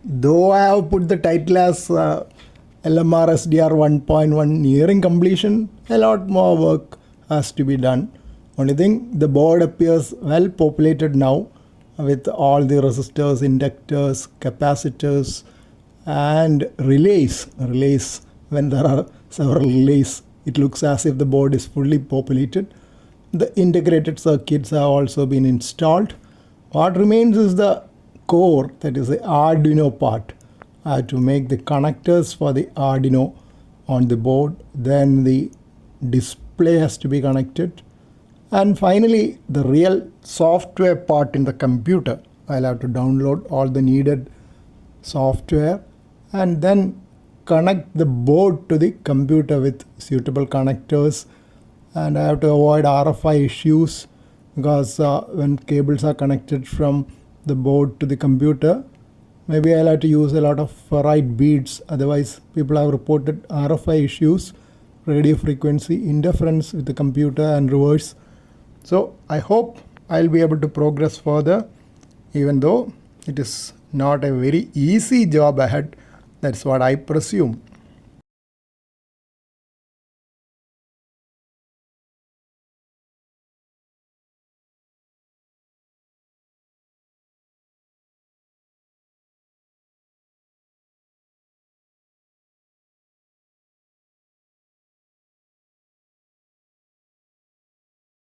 Though I have put the title as LMR SDR 1.1 nearing completion, a lot more work has to be done. Only thing, the board appears well populated now with all the resistors, inductors, capacitors and relays. When there are several relays, it looks as if the board is fully populated. The integrated circuits have also been installed. What remains is the core, that is the Arduino part. I have to make the connectors for the Arduino on the board. Then the display has to be connected. And finally, the real software part in the computer. I'll have to download all the needed software and then connect the board to the computer with suitable connectors. And I have to avoid RFI issues because when cables are connected from the board to the computer, maybe I'll have to use a lot of ferrite beads. Otherwise, people have reported RFI issues, radio frequency interference with the computer and reverse. So I hope I'll be able to progress further, even though it is not a very easy job ahead. That's what I presume.